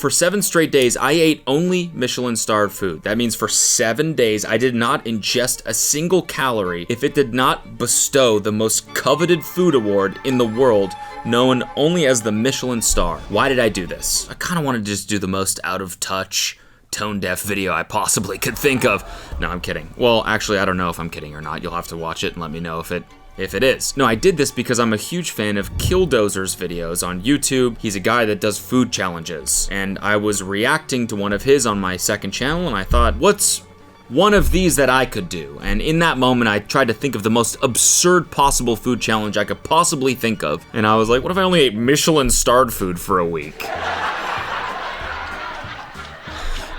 For 7 straight days, I ate only Michelin-starred food. That means for 7 days, I did not ingest a single calorie if it did not bestow the most coveted food award in the world, known only as the Michelin Star. Why did I do this? I kind of wanted to just do the most out-of-touch, tone-deaf video I possibly could think of. No, I'm kidding. Well, actually, I don't know if I'm kidding or not. You'll have to watch it and let me know if it is. No, I did this because I'm a huge fan of Killdozer's videos on YouTube. He's a guy that does food challenges, and I was reacting to one of his on my second channel, and I thought, what's one of these that I could do? And in that moment, I tried to think of the most absurd possible food challenge I could possibly think of, and I was like, what if I only ate Michelin-starred food for a week?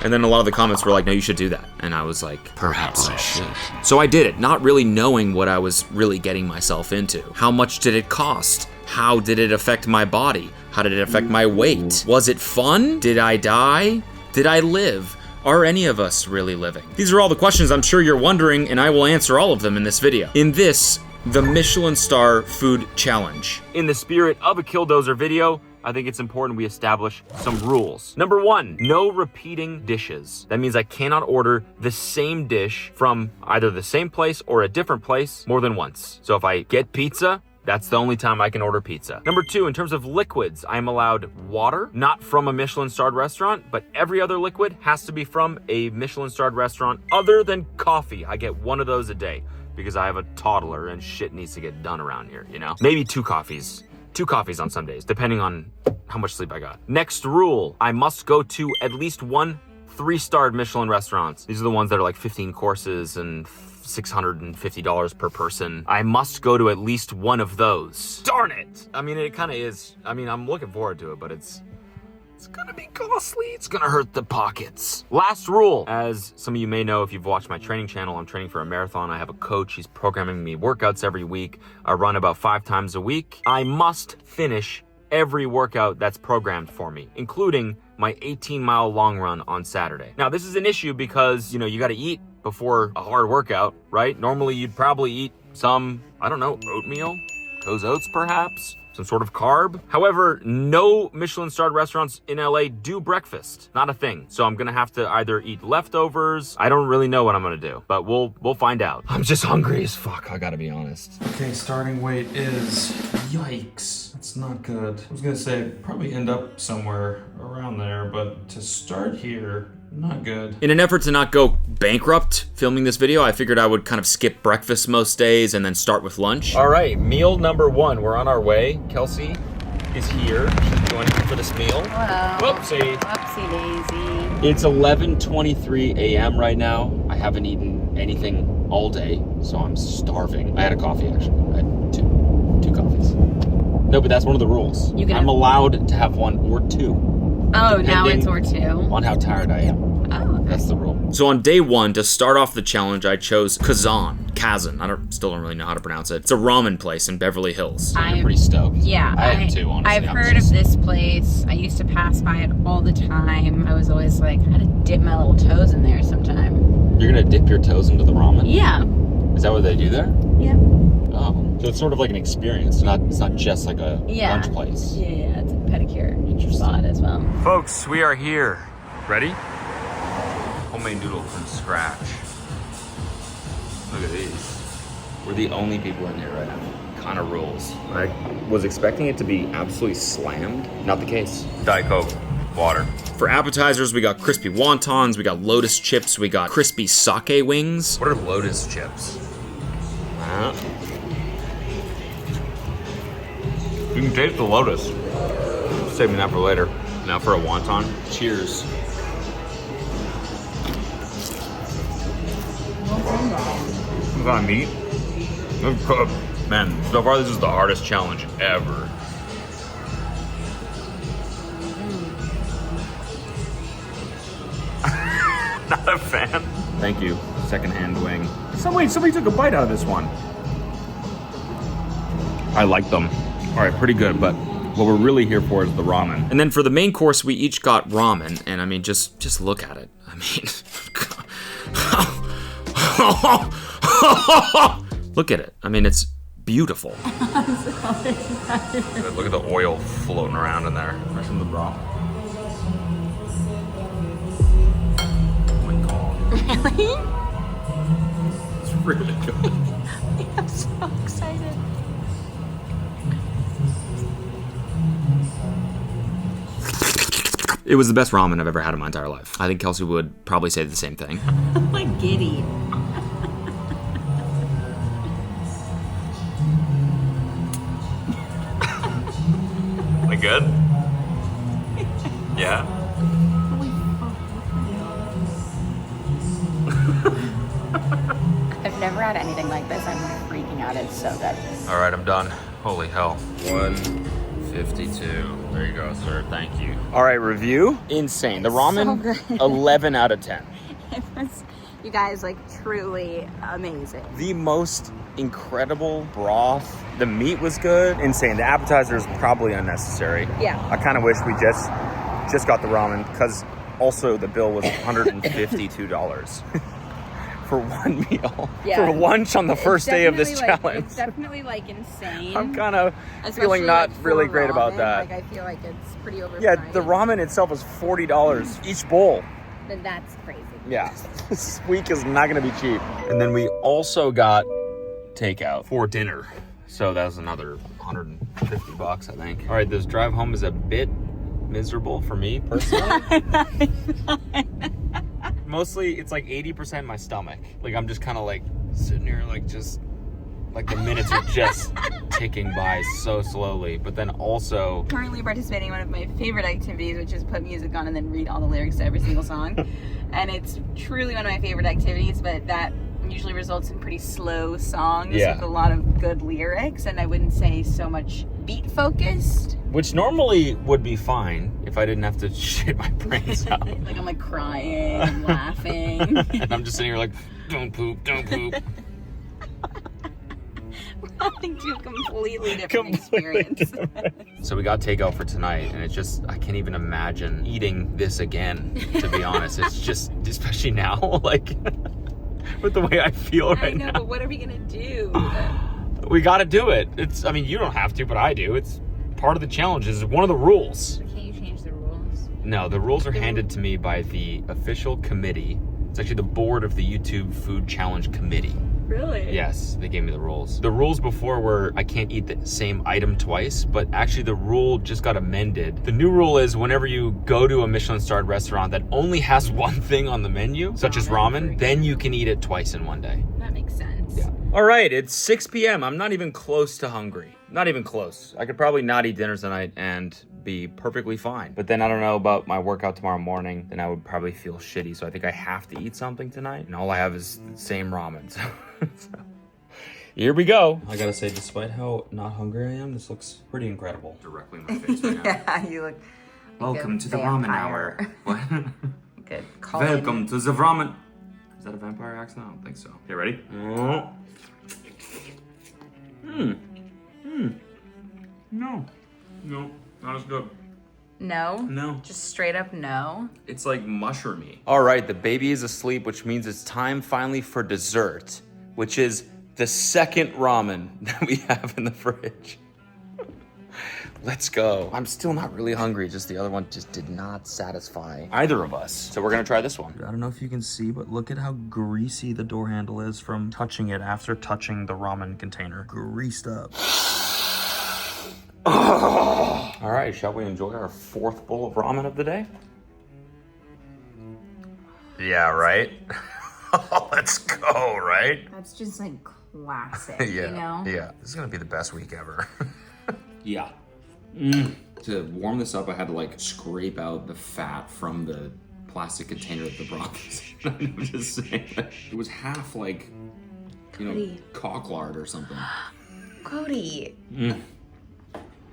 And then a lot of the comments were like, no, you should do that. And I was like, perhaps I should. So I did it, not really knowing what I was really getting myself into. How much did it cost? How did it affect my body? How did it affect my weight? Was it fun? Did I die? Did I live? Are any of us really living? These are all the questions I'm sure you're wondering, and I will answer all of them in this video. In this, the Michelin Star Food Challenge. In the spirit of a Killdozer video, I think it's important we establish some rules. Number 1, no repeating dishes. That means I cannot order the same dish from either the same place or a different place more than once. So if I get pizza, that's the only time I can order pizza. Number 2, in terms of liquids, I'm allowed water, not from a Michelin-starred restaurant, but every other liquid has to be from a Michelin-starred restaurant other than coffee. I get 1 of those a day because I have a toddler and shit needs to get done around here, you know? Maybe 2 coffees. 2 coffees on some days, depending on how much sleep I got. Next rule, I must go to at least 1 3-starred Michelin restaurants. These are the ones that are like 15 courses and $650 per person. I must go to at least 1 of those. Darn it! I mean, it kind of is. I mean, I'm looking forward to it, but it's gonna be costly. It's gonna hurt the pockets. Last rule, as some of you may know if you've watched my training channel, I'm training for a marathon. I have a coach. He's programming me workouts every week. I run about 5 times a week. I must finish every workout that's programmed for me, including my 18-mile long run on Saturday. Now, this is an issue because, you know, you gotta eat before a hard workout, right? Normally, you'd probably eat some, I don't know, oatmeal, Co's Oats perhaps, some sort of carb. However, no Michelin-starred restaurants in LA do breakfast. Not a thing. So I'm gonna have to either eat leftovers. I don't really know what I'm gonna do, but we'll find out. I'm just hungry as fuck, I gotta be honest. Okay, starting weight is, yikes, that's not good. I was gonna say, probably end up somewhere around there, but to start here, not good. In an effort to not go bankrupt filming this video, I figured I would kind of skip breakfast most days and then start with lunch. All right, meal number 1, we're on our way. Kelsey is here. She's joining me for this meal. Hello. Whoopsie. Whoopsie daisy. It's 11:23 a.m. right now. I haven't eaten anything all day, so I'm starving. I had a coffee, actually. I had two coffees. No, but that's one of the rules. I'm allowed to have 1 or 2. Oh, now it's or 2. On how tired I am. Oh, okay. That's the rule. So on day 1, to start off the challenge, I chose Kazan. Still don't really know how to pronounce it. It's a ramen place in Beverly Hills. So you're pretty stoked. Yeah. I am too, honestly. I've heard of this place. I used to pass by it all the time. I was always like, I gotta dip my little toes in there sometime. You're gonna dip your toes into the ramen? Yeah. Is that what they do there? Yeah. Oh. So it's sort of like an experience. It's not just like a lunch place. Yeah, it's a pedicure spot as well. Folks, we are here. Ready? Homemade noodles from scratch. Look at these. We're the only people in here right now. Kind of rules. I was expecting it to be absolutely slammed. Not the case. Diet Coke, water. For appetizers, we got crispy wontons, we got lotus chips, we got crispy sake wings. What are lotus chips? You can taste the lotus. Saving that for later. Now for a wonton. Cheers. What kind of meat? It's cooked. Man, so far this is the hardest challenge ever. Not a fan. Thank you, secondhand wing. Somebody took a bite out of this one. I like them. All right, pretty good, but what we're really here for is the ramen. And then for the main course, we each got ramen, and I mean, just look at it. I mean, look at it. I mean, it's beautiful. Look at the oil floating around in there. There's some of the broth. Really? It's really good. I'm so excited. It was the best ramen I've ever had in my entire life. I think Kelsey would probably say the same thing. I'm like giddy. Like good? Yeah? I've never had anything like this. I'm freaking out. It's so good. All right, I'm done. Holy hell. 152. There you go, sir. Thank you. All right, review. Insane. The ramen, So good. 11 out of 10. It was, you guys, like, truly amazing. The most incredible broth. The meat was good. Insane. The appetizer is probably unnecessary. Yeah. I kind of wish we just got the ramen because also the bill was $152 for one meal. Yeah. For lunch on the first day of this Definitely, like, challenge. It's definitely like insane. I'm kind of Especially, feeling not like, really for great about ramen, that. Like, I feel like it's pretty overpriced. Yeah, the ramen itself is $40 each bowl. Then that's crazy. Yeah, this week is not gonna be cheap. And then we also got takeout for dinner. So that was another $150, I think. All right, this drive home is a bit miserable for me personally. Mostly it's like 80% my stomach. Like I'm just kind of like sitting here like just like the minutes are just ticking by so slowly. But then also Currently participating in one of my favorite activities, which is put music on and then read all the lyrics to every single song. And it's truly one of my favorite activities, but that usually results in pretty slow songs with a lot of good lyrics, and I wouldn't say so much beat focused. which normally would be fine if I didn't have to shit my brains out. Like I'm like crying, I'm laughing. And I'm just sitting here like, don't poop, don't poop. We're having two completely different experiences. So we got takeout for tonight, and it's just, I can't even imagine eating this again, to be honest. It's just, especially now, like, with the way I feel right now. I know, but what are we gonna do? We gotta do it. It's, I mean, you don't have to, but I do. It's part of the challenge. It's one of the rules. Can't you change the rules? No, the rules are handed to me by the official committee. It's actually the board of the YouTube Food Challenge Committee. Really? Yes, they gave me the rules. The rules before were I can't eat the same item twice, but actually the rule just got amended. The new rule is whenever you go to a Michelin-starred restaurant that only has one thing on the menu, such as ramen, then you can eat it twice in one day. That makes sense. Yeah. All right, it's 6 p.m. I'm not even close to hungry. Not even close. I could probably not eat dinner tonight and be perfectly fine. But then I don't know about my workout tomorrow morning. Then I would probably feel shitty. So I think I have to eat something tonight. And all I have is the same ramen. So here we go. I gotta say, despite how not hungry I am, this looks pretty incredible. Directly in my face right now. Yeah, you look. Welcome to the ramen hour. What? Good. Welcome to the ramen. Is that a vampire accent? I don't think so. Okay, ready? No. No, not as good. No? No. Just straight up no? It's like mushroomy. All right, the baby is asleep, which means it's time finally for dessert, which is the second ramen that we have in the fridge. Let's go. I'm still not really hungry, just the other one just did not satisfy either of us. So we're gonna try this one. I don't know if you can see, but look at how greasy the door handle is from touching it after touching the ramen container. Greased up. All right, shall we enjoy our fourth bowl of ramen of the day? Yeah, right? Let's go, right? That's just like classic, Yeah, you know? yeah. This is gonna be the best week ever. Yeah. To warm this up, I had to like scrape out the fat from the plastic container that the broth is in. I'm just saying. It was half like, you know, Cody. cock lard or something. Cody.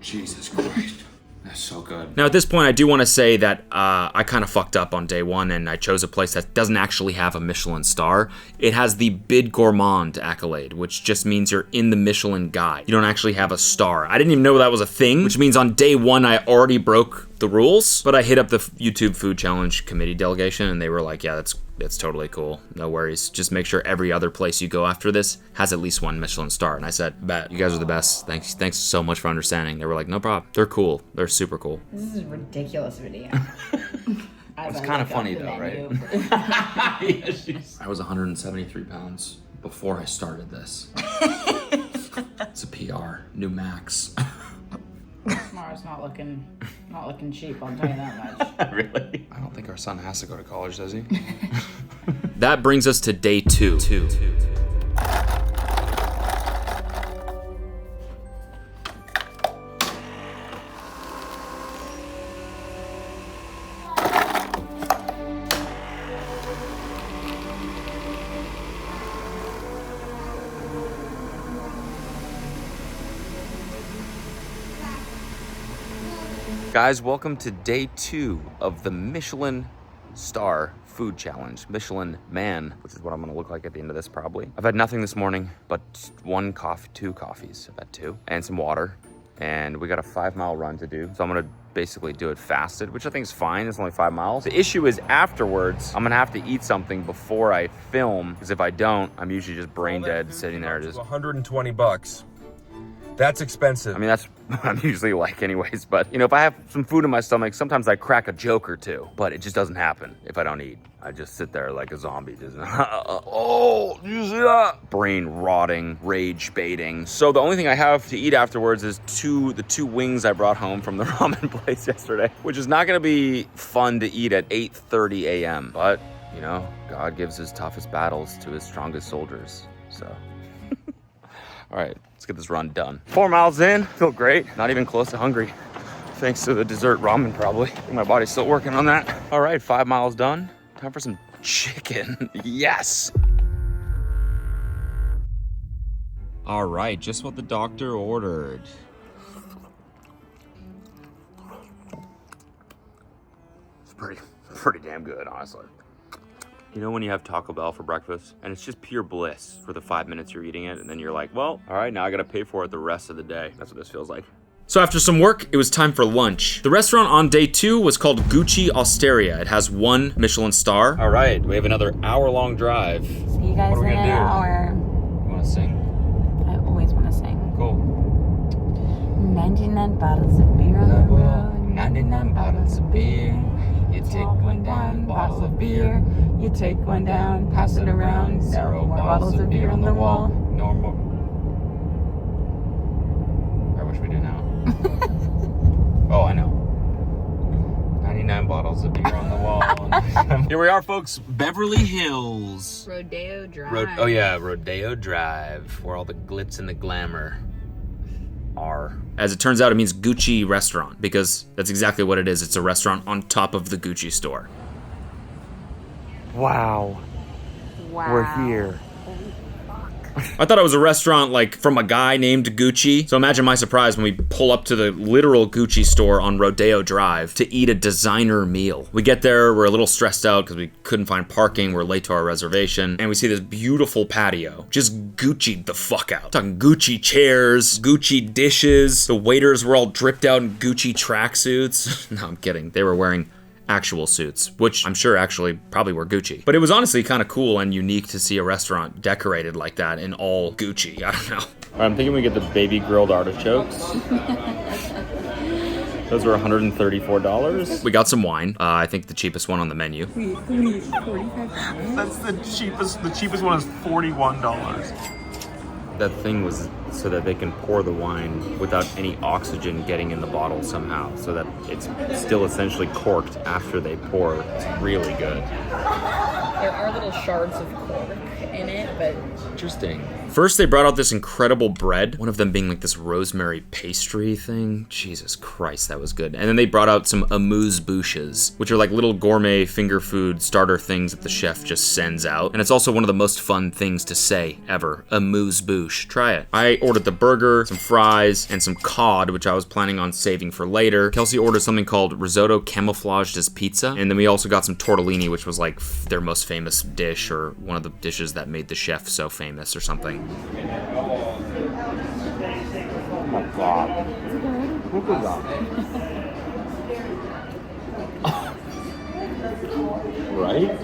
Jesus Christ. That's so good. Now, at this point, I do want to say that I kind of fucked up on day one, and I chose a place that doesn't actually have a Michelin star. It has the Bid Gourmand accolade, which just means you're in the Michelin guide. You don't actually have a star. I didn't even know that was a thing, which means on day one, I already broke the rules, but I hit up the YouTube Food Challenge Committee delegation, and they were like, yeah, that's totally cool. No worries. Just make sure every other place you go after this has at least one Michelin star. And I said, bet. You guys are the best. Thanks so much for understanding. They were like, no problem. They're cool. They're super cool. This is a ridiculous video. It's kind of funny though, right? I was 173 pounds before I started this. It's a PR, new max. Tomorrow's not looking cheap, I'll tell you that much. Really? I don't think our son has to go to college, does he? That brings us to day 2. Guys, welcome to day 2 of the Michelin Star Food Challenge. Michelin Man, which is what I'm gonna look like at the end of this probably. I've had nothing this morning, but 2 coffees. I've had 2, and some water. And we got a 5-mile run to do. So I'm gonna basically do it fasted, which I think is fine. It's only 5 miles. The issue is afterwards, I'm gonna have to eat something before I film, because if I don't, I'm usually just brain dead sitting there just. $120. That's expensive. I mean, that's what I'm usually like anyways, but you know, if I have some food in my stomach, sometimes I crack a joke or two, but it just doesn't happen if I don't eat. I just sit there like a zombie, just, oh, you see that? Brain rotting, rage baiting. So the only thing I have to eat afterwards is the two wings I brought home from the ramen place yesterday, which is not gonna be fun to eat at 8:30 a.m. But, you know, God gives his toughest battles to his strongest soldiers, so. All right, let's get this run done. 4 miles in, feel great. Not even close to hungry. Thanks to the dessert ramen, probably. I think my body's still working on that. All right, 5 miles done. Time for some chicken. Yes. All right, just what the doctor ordered. It's pretty damn good, honestly. You know when you have Taco Bell for breakfast and it's just pure bliss for the 5 minutes you're eating it, and then you're like, well, all right, now I gotta pay for it the rest of the day. That's what this feels like. So after some work, it was time for lunch. The restaurant on day 2 was called Gucci Osteria. It has 1 Michelin star. All right, we have another hour-long drive. See you guys in an hour. You wanna sing? I always want to sing. Cool. 99 bottles of beer on the road. 99 bottles of beer. You take one down, bottle of beer. You take one down, pass it around. 0 bottles of beer on the wall. Normal. I wish we do now. Oh, I know. 99 bottles of beer on the wall. Here we are, folks. Beverly Hills. Rodeo Drive. Oh yeah, Rodeo Drive, where all the glitz and the glamour are. As it turns out, it means Gucci restaurant, because that's exactly what it is. It's a restaurant on top of the Gucci store. Wow. We're here. I thought it was a restaurant like from a guy named Gucci. So imagine my surprise when we pull up to the literal Gucci store on Rodeo Drive to eat a designer meal. We get there, we're a little stressed out because we couldn't find parking, we're late to our reservation, and we see this beautiful patio. Just Gucci'd the fuck out. Talking Gucci chairs, Gucci dishes, the waiters were all dripped out in Gucci tracksuits. No, I'm kidding. They were wearing actual suits, which I'm sure actually probably were Gucci. But it was honestly kind of cool and unique to see a restaurant decorated like that in all Gucci. I don't know. All right, I'm thinking we get the baby grilled artichokes. Those were $134. We got some wine. I think the cheapest one on the menu. That's the cheapest. The cheapest one is $41. That thing was so that they can pour the wine without any oxygen getting in the bottle somehow, so that it's still essentially corked after they pour. It's really good. There are little shards of cork in it, but interesting. First, they brought out this incredible bread, one of them being like this rosemary pastry thing. Jesus Christ, that was good. And then they brought out some amuse-bouches, which are like little gourmet finger food starter things that the chef just sends out. And it's also one of the most fun things to say ever, amuse-bouche. Try it. I ordered the burger, some fries, and some cod, which I was planning on saving for later. Kelsey ordered something called risotto camouflaged as pizza. And then we also got some tortellini, which was like their most famous dish, or one of the dishes that made the chef so famous or something. Oh my God. Look at that. Right?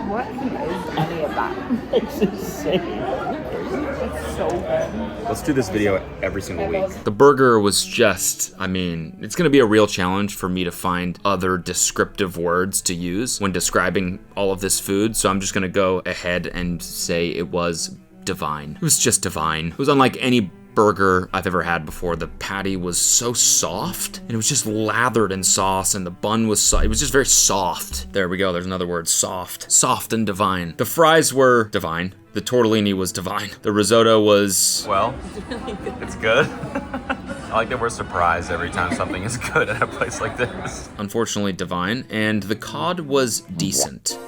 What is any of that? It's insane. It's so good. Let's do this video every single week. The burger was just, I mean, it's gonna be a real challenge for me to find other descriptive words to use when describing all of this food, so I'm just gonna go ahead and say it was divine. It was just divine. It was unlike any burger I've ever had before. The patty was so soft, and it was just lathered in sauce, and the bun was it was just very soft. There we go, there's another word, soft. Soft and divine. The fries were divine. The tortellini was divine. The risotto was, well, it's good. I like that we're surprised every time something is good at a place like this. Unfortunately divine, and the cod was decent.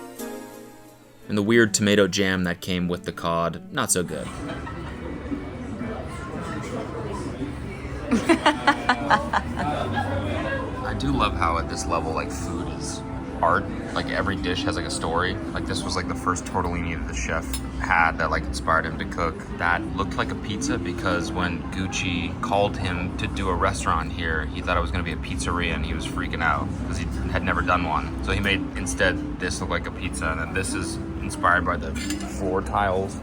And the weird tomato jam that came with the cod, not so good. I do love how at this level, like, food is art. Like, every dish has like a story. Like, this was like the first tortellini that the chef had that like inspired him to cook. That looked like a pizza because when Gucci called him to do a restaurant here, he thought it was gonna be a pizzeria and he was freaking out because he had never done one. So he made instead this look like a pizza, and then this is inspired by the floor tiles.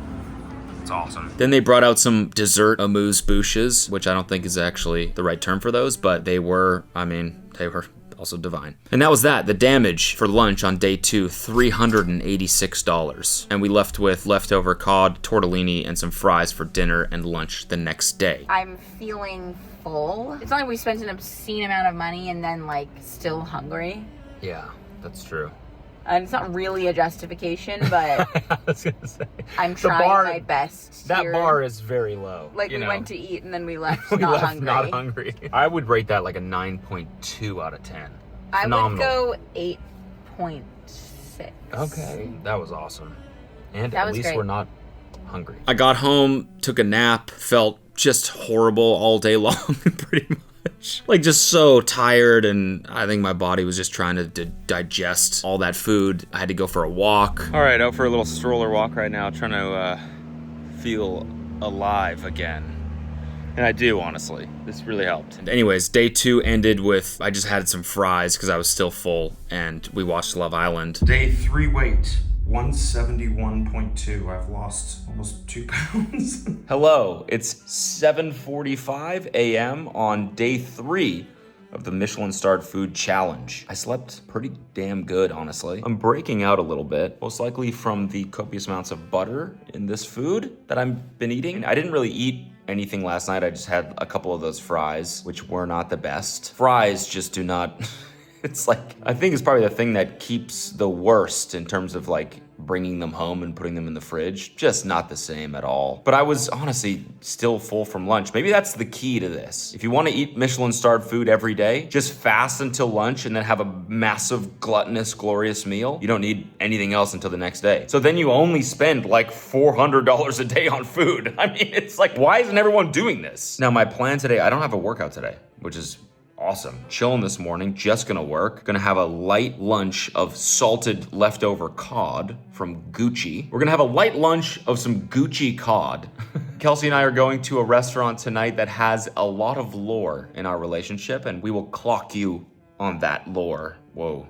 It's awesome. Then they brought out some dessert amuse-bouches, which I don't think is actually the right term for those, but they were, I mean, they were also divine. And that was that. The damage for lunch on day 2, $386. And we left with leftover cod, tortellini, and some fries for dinner and lunch the next day. I'm feeling full. It's not like we spent an obscene amount of money and then like still hungry. Yeah, that's true. And it's not really a justification, but I was gonna say, I'm trying my best. That here. bar is very low. Like, we went to eat and then we left not hungry. I would rate that like a 9.2 out of 10. I Phenomenal. would go 8.6. Okay, that was awesome. And That at was least great. we're not hungry. I got home, took a nap, felt just horrible all day long, pretty much. Like, just so tired, and I think my body was just trying to digest all that food. I had to go for a walk. All right, out for a little stroller walk right now, trying to feel alive again. And I do, honestly. This really helped. And anyways, day 2 ended with, I just had some fries because I was still full, and we watched Love Island. Day 3 weight, 171.2. I've lost almost 2 pounds. Hello, it's 7:45 a.m. on day 3 of the Michelin Starred Food Challenge. I slept pretty damn good, honestly. I'm breaking out a little bit, most likely from the copious amounts of butter in this food that I've been eating. I didn't really eat anything last night. I just had a couple of those fries, which were not the best. Fries just do not... It's like, I think it's probably the thing that keeps the worst in terms of like bringing them home and putting them in the fridge. Just not the same at all. But I was honestly still full from lunch. Maybe that's the key to this. If you want to eat Michelin-starred food every day, just fast until lunch and then have a massive, gluttonous, glorious meal. You don't need anything else until the next day. So then you only spend like $400 a day on food. I mean, it's like, why isn't everyone doing this? Now, my plan today, I don't have a workout today, which is awesome. Chilling this morning, just gonna work. Gonna have a light lunch of salted leftover cod from Gucci. We're gonna have a light lunch of some Gucci cod. Kelsey and I are going to a restaurant tonight that has a lot of lore in our relationship, and we will clock you on that lore. Whoa.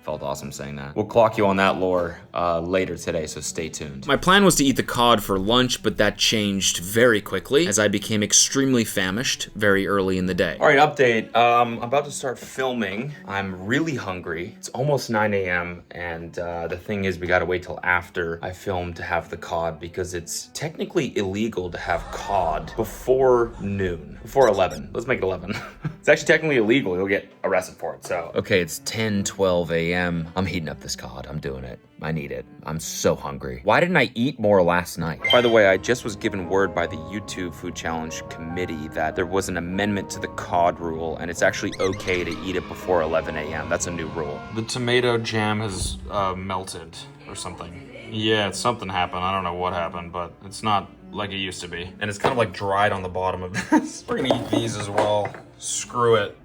Felt awesome saying that. We'll clock you on that lore later today, so stay tuned. My plan was to eat the cod for lunch, but that changed very quickly as I became extremely famished very early in the day. All right, update. I'm about to start filming. I'm really hungry. It's almost 9 a.m. and the thing is we gotta wait till after I film to have the cod because it's technically illegal to have cod before noon, before 11. Let's make it 11. It's actually technically illegal. You'll get arrested for it, so. Okay, it's 10:12 a.m. I'm heating up this cod. I'm doing it. I need it. I'm so hungry. Why didn't I eat more last night? By the way, I just was given word by the YouTube Food Challenge committee that there was an amendment to the cod rule, and it's actually okay to eat it before 11 a.m. That's a new rule. The tomato jam has melted or something. Yeah, something happened. I don't know what happened, but it's not like it used to be. And it's kind of like dried on the bottom of this. We're gonna eat these as well. Screw it.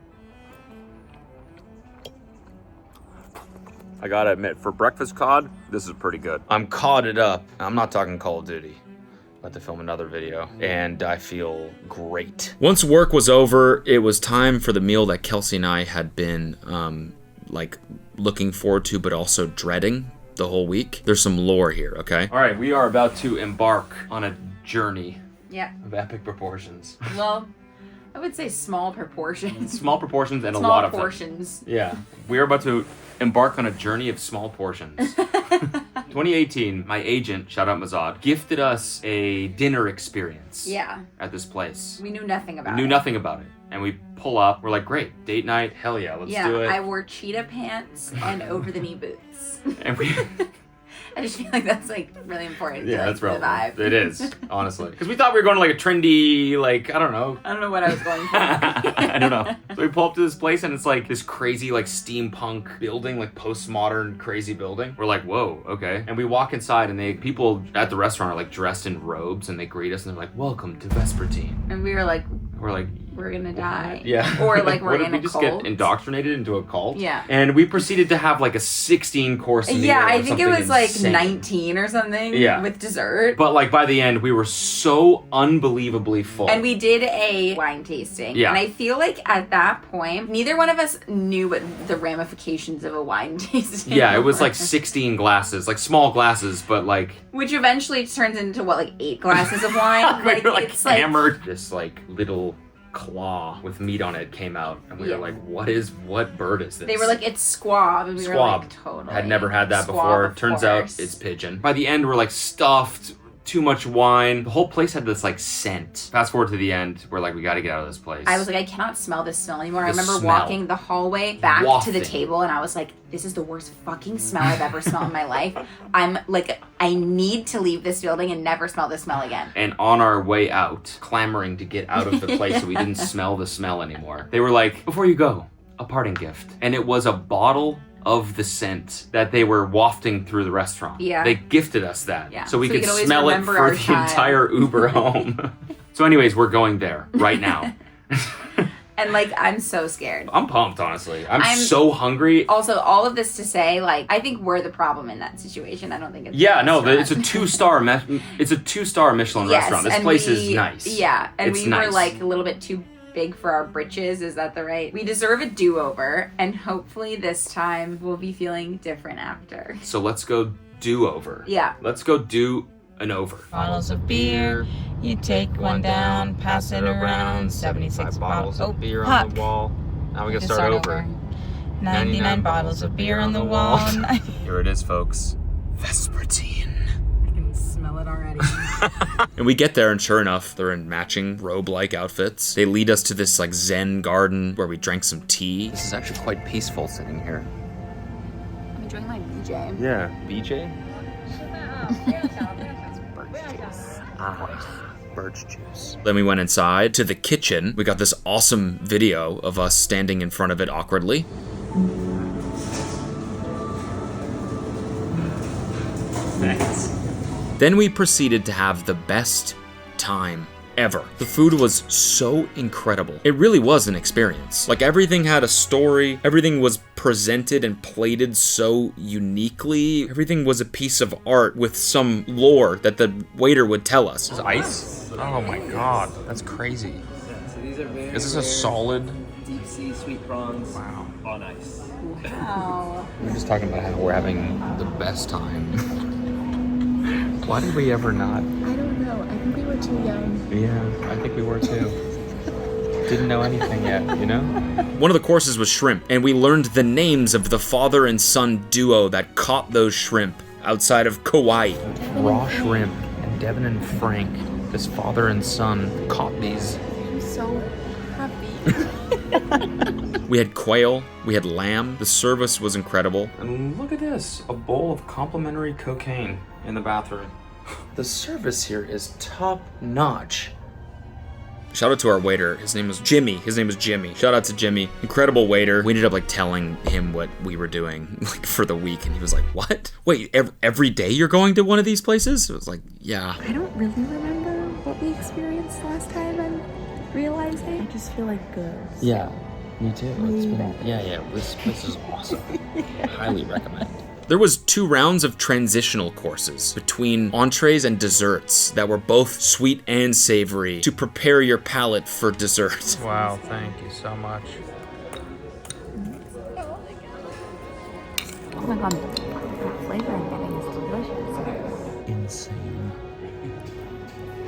I gotta admit, for breakfast cod, this is pretty good. I'm coded up. I'm not talking Call of Duty. About to film another video, and I feel great. Once work was over, it was time for the meal that Kelsey and I had been like looking forward to, but also dreading the whole week. There's some lore here, okay? All right, we are about to embark on a journey of epic proportions. Well, I would say small proportions. Small proportions and small a lot of portions. them. Yeah. We are about to embark on a journey of small portions. 2018, my agent, shout out Zade, gifted us a dinner experience. Yeah. At this place. We knew nothing about it. We knew nothing about it. And we pull up, we're like, great, date night, hell yeah, let's do it. Yeah, I wore cheetah pants and over-the-knee boots. And we... I just feel like that's like really important. Yeah, to, that's the relevant. vibe. It is, honestly. Because we thought we were going to like a trendy, like, I don't know. I don't know what I was going for. I don't know. So we pull up to this place and it's like this crazy like steampunk building, like postmodern crazy building. We're like, whoa, okay. And we walk inside and people at the restaurant are like dressed in robes and they greet us and they're like, welcome to Vespertine. And we were like, we're gonna die. Yeah. Or like we're what in if we a just cult? get indoctrinated into a cult? Yeah. And we proceeded to have like a 16-course meal. Yeah, I think it was like insane. 19 or something. Yeah. With dessert. But like by the end, we were so unbelievably full. And we did a wine tasting. Yeah. And I feel like at that point, neither one of us knew what the ramifications of a wine tasting Yeah, it was were. like 16 glasses, like small glasses, but like... Which eventually turns into what, like 8 glasses of wine? we were like it's hammered. This like little claw with meat on it came out and we were like, what bird is this? They were like, it's squab. And we were like, totally. Had never had that Squab, before. of Turns course. out it's pigeon. By the end, we're like stuffed, too much wine. The whole place had this like scent. Fast forward to the end, we're like, we gotta get out of this place. I was like, I cannot smell this smell anymore. I The remember smell. walking the hallway back to Wafting. the table and I was like, this is the worst fucking smell I've ever smelled in my life. I'm like, I need to leave this building and never smell this smell again. And on our way out, clamoring to get out of the place so we didn't smell the smell anymore. They were like, before you go, a parting gift. And it was a bottle of the scent that they were wafting through the restaurant. Yeah. They gifted us that. Yeah. So we So we could can always smell it remember for our the time. entire Uber home. So anyways, we're going there right now. And like, I'm so scared. I'm pumped, honestly. I'm so hungry. Also, all of this to say, like, I think we're the problem in that situation. I don't think it's Yeah, the no, restaurant. it's a 2-star Michelin Yes, restaurant. This and place we- is nice. Yeah, and It's we nice. were like a little bit too big for our britches. Is that the right? We deserve a do-over, and hopefully this time we'll be feeling different after. So let's go do over. Yeah. Let's go do an over. Bottles of beer, you take one down, pass it around, 76 bottles of beer on the wall. Now we can Just start over. 99 bottles of beer on the wall. Here it is, folks. Vespertine. I can smell it already. And we get there, and sure enough, they're in matching robe-like outfits. They lead us to this like Zen garden where we drank some tea. This is actually quite peaceful sitting here. I'm enjoying my BJ. Yeah, BJ. Birch juice. Then we went inside to the kitchen. We got this awesome video of us standing in front of it awkwardly. Thanks. Then we proceeded to have the best time ever. The food was so incredible. It really was an experience. Like, everything had a story. Everything was presented and plated so uniquely. Everything was a piece of art with some lore that the waiter would tell us. This is ice? Oh my god, that's crazy. So these are very, Is this a solid? deep sea sweet prawns on ice. Wow. We're just talking about how we're having the best time. Why did we ever not? I don't know. I think we were too young. Yeah, I think we were too. Didn't know anything yet, you know? One of the courses was shrimp, and we learned the names of the father and son duo that caught those shrimp outside of Kauai. Raw shrimp, and Devin and Frank, this father and son, caught these. I'm so happy. We had quail, we had lamb, the service was incredible. And look at this, a bowl of complimentary cocaine in the bathroom. The service here is top notch. Shout out to our waiter. His name was Jimmy. Shout out to Jimmy. Incredible waiter. We ended up like telling him what we were doing like for the week, and he was like, "What? Wait, every day you're going to one of these places?" It was like, "Yeah." I don't really remember what we experienced last time. I'm realizing. I just feel like good. Yeah, me too. It's been- yeah. This place is awesome. Highly recommend. There was 2 rounds of transitional courses between entrees and desserts that were both sweet and savory to prepare your palate for dessert. Wow, thank you so much. Oh my god. That flavor I'm getting is delicious. Insane.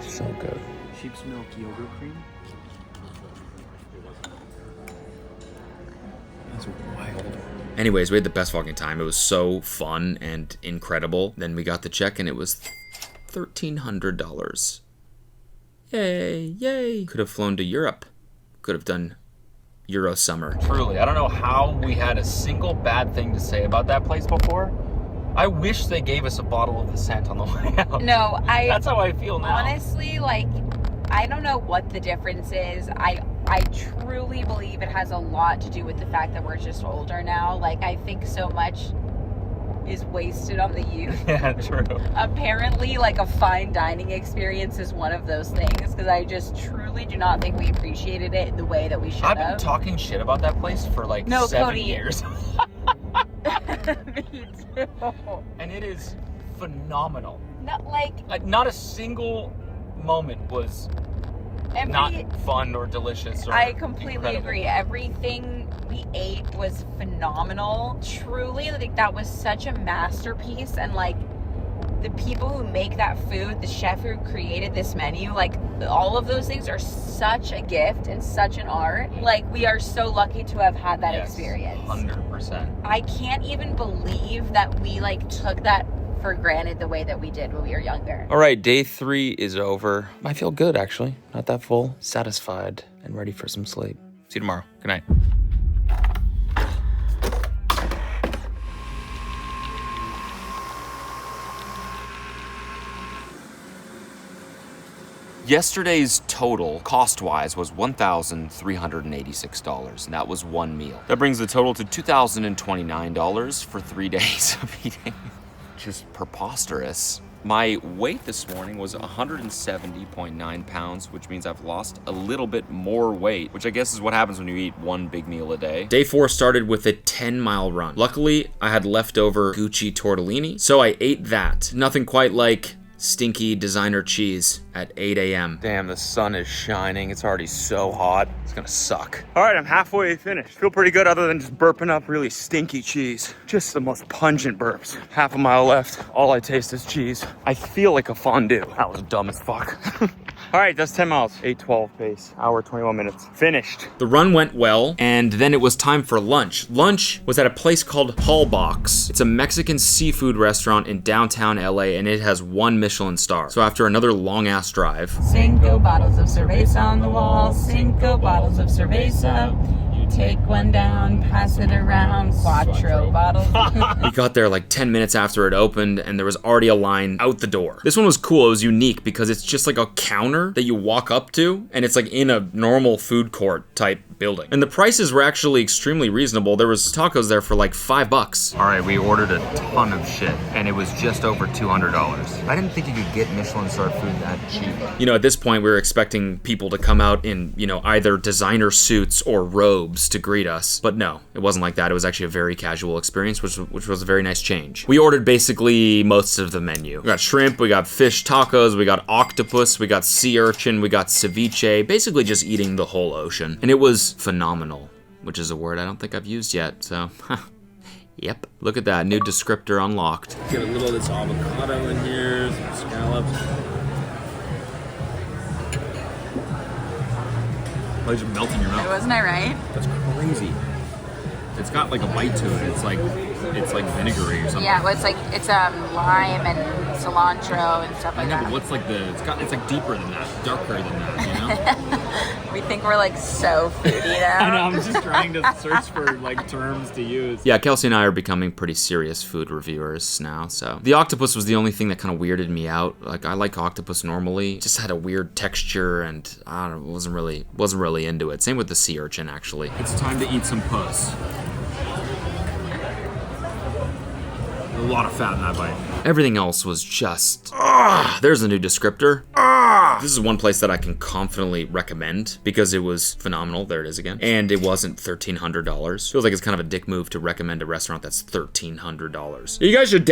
So good. Sheep's milk yogurt cream. That's wild. Anyways, we had the best fucking time. It was so fun and incredible. Then we got the check and it was $1,300. Yay, yay. Could have flown to Europe. Could have done Euro summer. Truly, I don't know how we had a single bad thing to say about that place before. I wish they gave us a bottle of the scent on the way out. No, That's how I feel now. Honestly, like, I don't know what the difference is. I truly believe it has a lot to do with the fact that we're just older now. Like, I think so much is wasted on the youth. Yeah, true. Apparently, like, a fine dining experience is one of those things, because I just truly do not think we appreciated it in the way that we should have. I've been talking shit about that place for like 7 Cody. years. Me too. And it is phenomenal. Not like Not a single moment was not fun or delicious. Or I completely incredible. agree. Everything we ate was phenomenal. Truly, like, that was such a masterpiece. And like, the people who make that food, the chef who created this menu, like, all of those things are such a gift and such an art. Like, we are so lucky to have had that experience. 100%. I can't even believe that we like took that for granted the way that we did when we were younger. All right, day 3 is over. I feel good, actually. Not that full, satisfied, and ready for some sleep. See you tomorrow. Good night. Yesterday's total, cost-wise, was $1,386, and that was one meal. That brings the total to $2,029 for 3 days of eating. Just preposterous. My weight this morning was 170.9 pounds, which means I've lost a little bit more weight, which I guess is what happens when you eat one big meal a day. Day 4 started with a 10-mile run. Luckily, I had leftover Gucci tortellini, so I ate that. Nothing quite like stinky designer cheese at 8 a.m. Damn, the sun is shining. It's already so hot. It's gonna suck. All right, I'm halfway finished. Feel pretty good other than just burping up really stinky cheese. Just the most pungent burps. Half a mile left. All I taste is cheese. I feel like a fondue. That was dumb as fuck. All right, that's 10 miles. 8:12 pace. Hour, 21 minutes. Finished. The run went well, and then it was time for lunch. Lunch was at a place called Hallbox. It's a Mexican seafood restaurant in downtown LA, and it has 1 Michelin star. So after another long-ass drive, 5 bottles of cerveza on the wall, 5 bottles of cerveza. You take one down, pass it around, 4 bottles. we got there like 10 minutes after it opened, and there was already a line out the door. This one was cool. It was unique because it's just like a counter that you walk up to, and it's like in a normal food court type building. And the prices were actually extremely reasonable. There was tacos there for like $5. All right, we ordered a ton of shit, and it was just over $200. I didn't think you could get Michelin star food that cheap. You know, at this point, we were expecting people to come out in, you know, either designer suits or robes to greet us. But no, it wasn't like that. It was actually a very casual experience, which was a very nice change. We ordered basically most of the menu. We got shrimp, we got fish tacos, we got octopus, we got sea urchin, we got ceviche, basically just eating the whole ocean. And it was phenomenal, which is a word I don't think I've used yet, so yep. Look at that, new descriptor unlocked. Get a little of this avocado in here, some scallops. Oh, it's melting your mouth. Wasn't I right? That's crazy. It's got like a bite to it. It's like vinegary or something. Yeah, well, it's lime and cilantro and stuff like I know, but that. what's like it's like deeper than that, darker than that, you know? We think we're like so foodie now. I know, I'm just trying to search for like terms to use. Yeah, Kelsey and I are becoming pretty serious food reviewers now, so. The octopus was the only thing that kind of weirded me out. Like, I like octopus normally. It just had a weird texture, and I don't know, wasn't really into it. Same with the sea urchin, actually. It's time to eat some puss. A lot of fat in that bite. Everything else was just, there's a new descriptor. This is one place that I can confidently recommend because it was phenomenal. There it is again. And it wasn't $1,300. Feels like it's kind of a dick move to recommend a restaurant that's $1,300. You guys should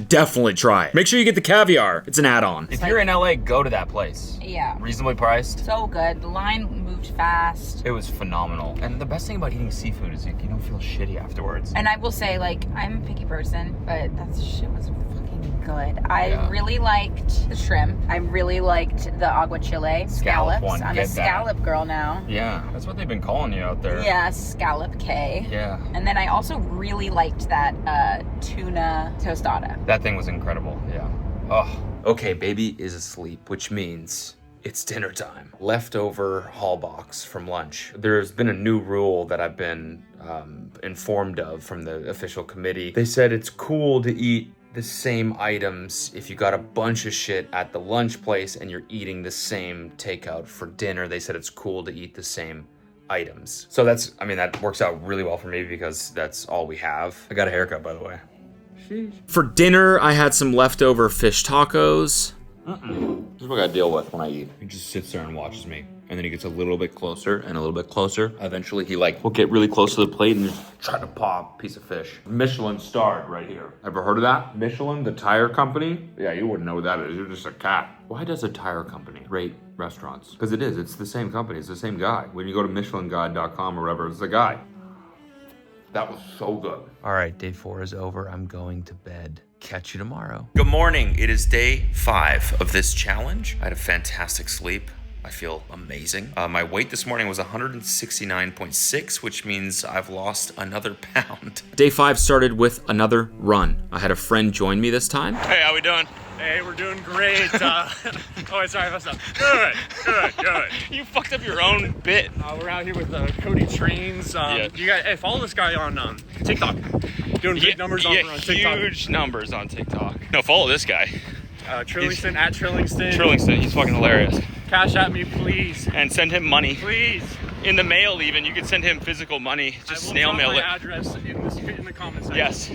definitely try it. Make sure you get the caviar. It's an add-on. If you're in LA, go to that place. Yeah. Reasonably priced. So good. The line moved fast. It was phenomenal. And the best thing about eating seafood is you don't feel shitty afterwards. And I will say, like, I'm a picky person, but that shit was fucking good. I really liked the shrimp. I really liked the aguachile scallops. One, I'm a scallop girl now. Yeah, that's what they've been calling you out there. Yeah, scallop K. Yeah. And then I also really liked that tuna tostada. That thing was incredible, yeah. Oh. Okay, baby is asleep, which means it's dinner time. Leftover hall box from lunch. There's been a new rule that I've been informed of from the official committee. They said it's cool to eat the same items if you got a bunch of shit at the lunch place and you're eating the same takeout for dinner. They said it's cool to eat the same items. So that works out really well for me because that's all we have. I got a haircut, by the way. Sheesh. For dinner, I had some leftover fish tacos. This is what I gotta deal with when I eat. He just sits there and watches me. And then he gets a little bit closer and a little bit closer. Eventually he will get really close to the plate and just try to pop a piece of fish. Michelin starred right here. Ever heard of that? Michelin, the tire company? Yeah, you wouldn't know what that is. You're just a cat. Why does a tire company rate restaurants? Because it is. It's the same company. It's the same guy. When you go to MichelinGuide.com or whatever, it's the guy. That was so good. All right, day 4 is over. I'm going to bed. Catch you tomorrow. Good morning. It is day 5 of this challenge. I had a fantastic sleep. I feel amazing. My weight this morning was 169.6, which means I've lost another pound. Day 5 started with another run. I had a friend join me this time. Hey, how we doing? Hey, we're doing great. Oh, wait, sorry, I messed up. Good. You fucked up your own bit. We're out here with Cody Trains. You guys, follow this guy on TikTok. Doing big numbers on TikTok. Huge numbers on TikTok. No, follow this guy. Trillingston, at Trillingston. Trillingston, he's fucking hilarious. Cash at me, please. And send him money. Please. In the mail even, you could send him physical money. Just snail mail it. I will drop my address in the comments section. Yes.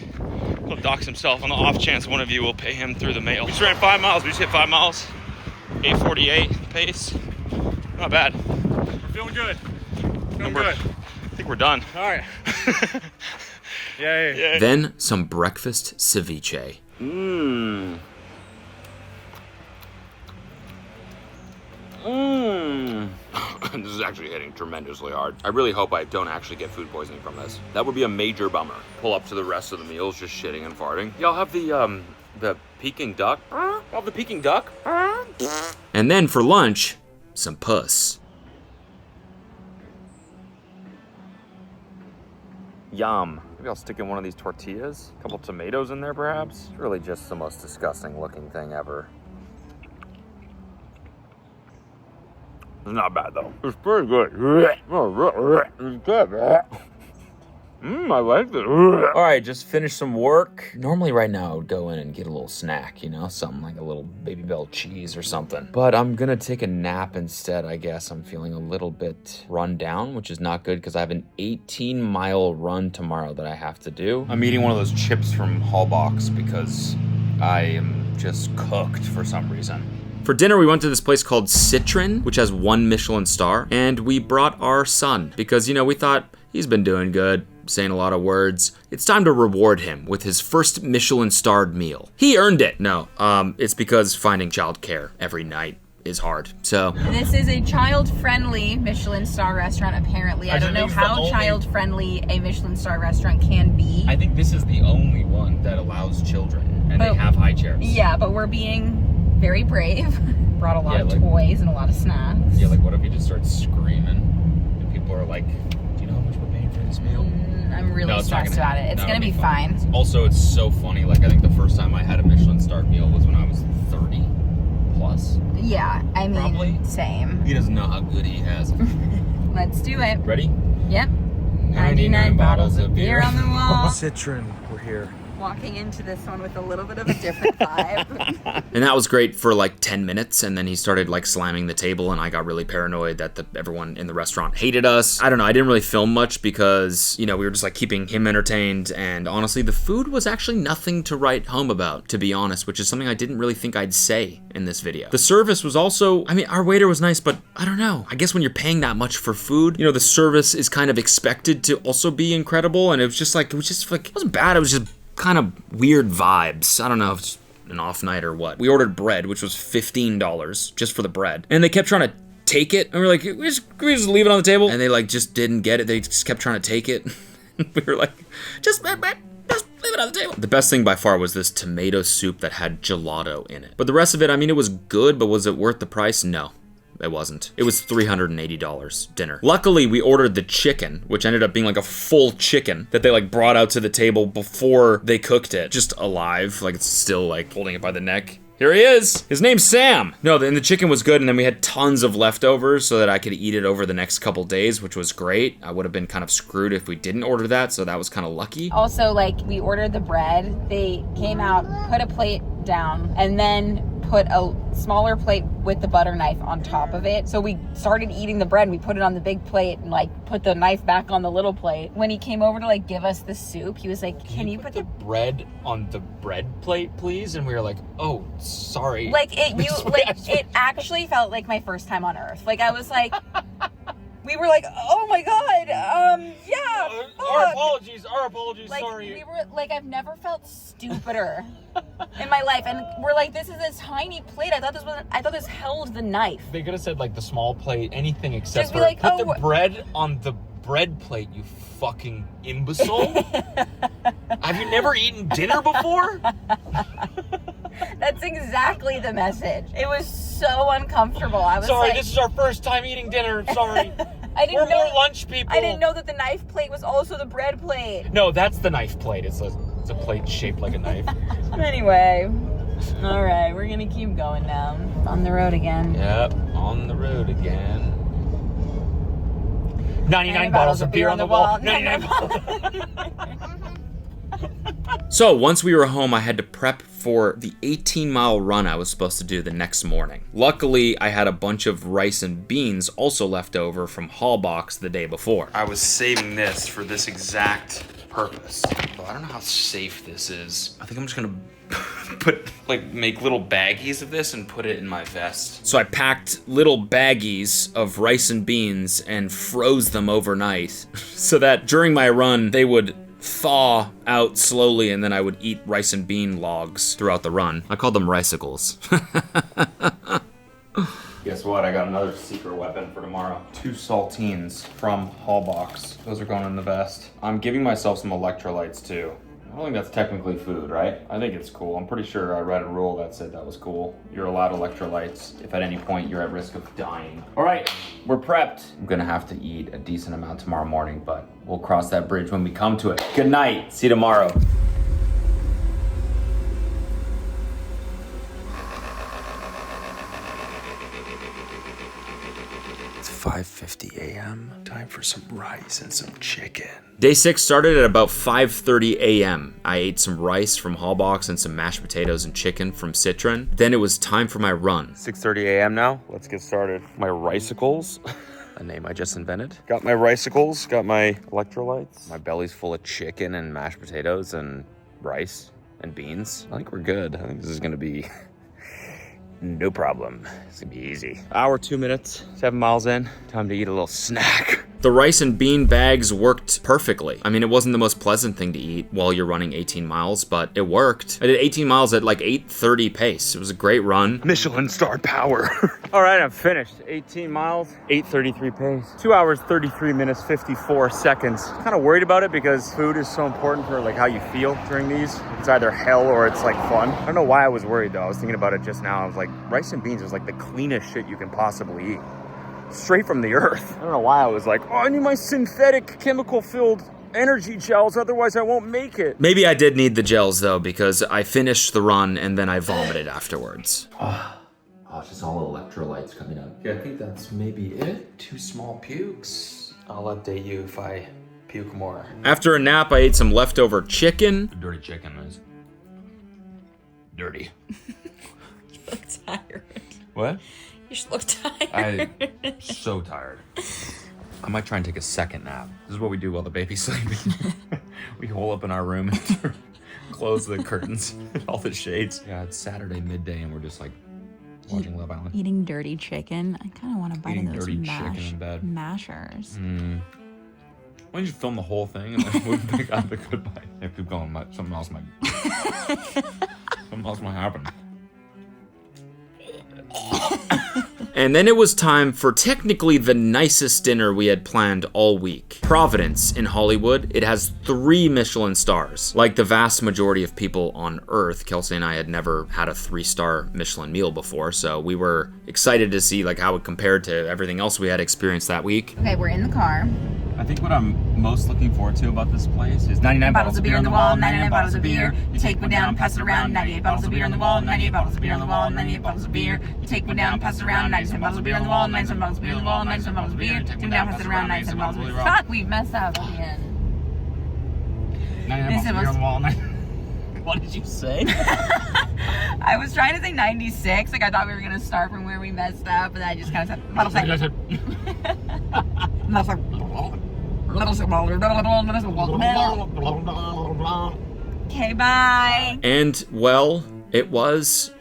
He'll dox himself on the off chance one of you will pay him through the mail. We just ran 5 miles. We just hit 5 miles. 8:48 pace. Not bad. We're feeling good. Feeling good. I think we're done. All right. Yeah. Then some breakfast ceviche. This is actually hitting tremendously hard. I really hope I don't actually get food poisoning from this. That would be a major bummer. Pull up to the rest of the meals just shitting and farting. Y'all have the Peking duck? Y'all have the Peking duck? And then for lunch, some puss. Yum. Maybe I'll stick in one of these tortillas. A couple tomatoes in there perhaps. It's really just the most disgusting looking thing ever. It's not bad though. It's pretty good. It's good. I like this. All right, just finished some work. Normally right now I would go in and get a little snack, something like a little Baby Bell cheese or something. But I'm gonna take a nap instead, I guess. I'm feeling a little bit run down, which is not good because I have an 18-mile run tomorrow that I have to do. I'm eating one of those chips from Hallbox because I am just cooked for some reason. For dinner, we went to this place called Citron, which has 1 Michelin star, and we brought our son because, we thought he's been doing good, saying a lot of words. It's time to reward him with his first Michelin-starred meal. He earned it. No, it's because finding childcare every night is hard, so. This is a child-friendly Michelin star restaurant, apparently. I don't know how child-friendly a Michelin star restaurant can be. I think this is the only one that allows children, and they have high chairs. Yeah, but we're being very brave. Brought a lot of toys and a lot of snacks. Yeah, what if you just start screaming and people are like, do you know how much we're paying for this meal? I'm really stressed about it. It's gonna be fine. Also, it's so funny. I think the first time I had a Michelin-starred meal was when I was 30 plus. Yeah, I mean, probably. Same. He doesn't know how good he has. Let's do it. Ready? Yep. 99 bottles of beer on the wall. Citron, we're here. walking into this one with a little bit of a different vibe. And that was great for like 10 minutes, and then he started like slamming the table, and I got really paranoid that everyone in the restaurant hated us. I don't know, I didn't really film much because, you know, we were just like keeping him entertained, and honestly, the food was actually nothing to write home about, to be honest, which is something I didn't really think I'd say in this video. The service was also, I mean, our waiter was nice, but I don't know. I guess when you're paying that much for food, you know, the service is kind of expected to also be incredible, and it was just like, it wasn't bad, it was just kind of weird vibes. I don't know if it's an off night or what. We ordered bread, which was $15 just for the bread. And they kept trying to take it. And we were like, can we just leave it on the table? And they like just didn't get it. They just kept trying to take it. We were like, just leave it on the table. The best thing by far was this tomato soup that had gelato in it. But the rest of it, I mean, it was good, but was it worth the price? No. It wasn't. It was $380 dinner. Luckily, we ordered the chicken, which ended up being like a full chicken that they like brought out to the table before they cooked it. Just alive, like it's still like holding it by the neck. Here he is. His name's Sam. No, and the chicken was good, and then we had tons of leftovers so that I could eat it over the next couple days, which was great. I would have been kind of screwed if we didn't order that, so that was kind of lucky. Also, like, we ordered the bread. They came out, put a plate down, and then put a smaller plate with the butter knife on top of it. So we started eating the bread, and we put it on the big plate and like put the knife back on the little plate. When he came over to like give us the soup, he was like, can you put the bread on the bread plate, please? And we were like, oh, sorry. Like it actually felt like my first time on Earth. Like I was like, we were like, oh my God, yeah. Our apologies, like, sorry. We were like, I've never felt stupider in my life. And we're like, this is this tiny plate. I thought this held the knife. They could have said like the small plate, anything except Just for be like, put the bread on the bread plate, you fucking imbecile. Have you never eaten dinner before? That's exactly the message. It was so uncomfortable. I was sorry, like, this is our first time eating dinner. Sorry. We're more lunch people. I didn't know that the knife plate was also the bread plate. No, that's the knife plate. It's a plate shaped like a knife. Anyway, all right, we're gonna keep going now. On the road again. Yep, on the road again. 99 bottles of beer on the wall. 99 bottles. So once we were home, I had to prep for the 18-mile run I was supposed to do the next morning. Luckily, I had a bunch of rice and beans also left over from Hallbox the day before. I was saving this for this exact purpose. Well, I don't know how safe this is. I think I'm just gonna make little baggies of this and put it in my vest. So I packed little baggies of rice and beans and froze them overnight so that during my run, they would thaw out slowly, and then I would eat rice and bean logs throughout the run. I called them ricicles. Guess what? I got another secret weapon for tomorrow. 2 saltines from Hallbox. Those are going in the vest. I'm giving myself some electrolytes too. I don't think that's technically food, right? I think it's cool. I'm pretty sure I read a rule that said that was cool. You're allowed electrolytes if at any point you're at risk of dying. All right, we're prepped. I'm gonna have to eat a decent amount tomorrow morning, but we'll cross that bridge when we come to it. Good night. See you tomorrow. It's 5:50 a.m. Time for some rice and some chicken. Day 6 started at about 5:30 a.m. I ate some rice from Hallbox and some mashed potatoes and chicken from Citron. Then it was time for my run. 6:30 a.m. now. Let's get started. My ricicles. A name I just invented. Got my ricicles, got my electrolytes. My belly's full of chicken and mashed potatoes and rice and beans. I think we're good. I think this is gonna be no problem. It's gonna be easy. Hour, 2 minutes, 7 miles in. Time to eat a little snack. The rice and bean bags worked perfectly. I mean, it wasn't the most pleasant thing to eat while you're running 18 miles, but it worked. I did 18 miles at like 8:30 pace. It was a great run. Michelin star power. All right, I'm finished. 18 miles, 8:33 pace. 2 hours, 33 minutes, 54 seconds. Kind of worried about it because food is so important for like how you feel during these. It's either hell or it's like fun. I don't know why I was worried though. I was thinking about it just now. I was like, rice and beans is like the cleanest shit you can possibly eat. Straight from the earth. I don't know why I was like, oh, I need my synthetic chemical-filled energy gels, otherwise I won't make it. Maybe I did need the gels though, because I finished the run and then I vomited afterwards. Oh, just all electrolytes coming up. Yeah, I think that's maybe it. 2 small pukes. I'll update you if I puke more. After a nap, I ate some leftover chicken. Dirty chicken is dirty. You look tired. What? You should look tired. I'm so tired. I might try and take a second nap. This is what we do while the baby's sleeping. We hole up in our room and close the curtains, all the shades. Yeah, it's Saturday midday and we're just like watching Love Island. Eating dirty chicken. I kind of want to bite Eating into those dirty chicken in bed. mashers. Why don't you film the whole thing and then we'll pick out the good bite? Yeah, keep going. Something else might happen. And then it was time for technically the nicest dinner we had planned all week. Providence in Hollywood, it has 3 Michelin stars. Like the vast majority of people on Earth, Kelsey and I had never had a 3-star Michelin meal before, so we were excited to see like how it compared to everything else we had experienced that week. Okay, we're in the car. I think what I'm most looking forward to about this place is 99 bottles of beer on the wall, 99 bottles of beer. You take one down, pass it around, 98 bottles of beer on the wall, 98 bottles of beer on the wall, 98 bottles of beer. You take one down, pass it around, 97 bottles of beer on the wall, 97 bottles of beer on the wall, 97 bottles of beer. Take one down, pass it around, 97 bottles of beer. Fuck, we messed up at the end. 99 bottles of beer on the wall. What did you say? I was trying to say 96, like I thought we were gonna start from where we messed up, but I just kind of said, bottles Okay, bye. And, well, it was...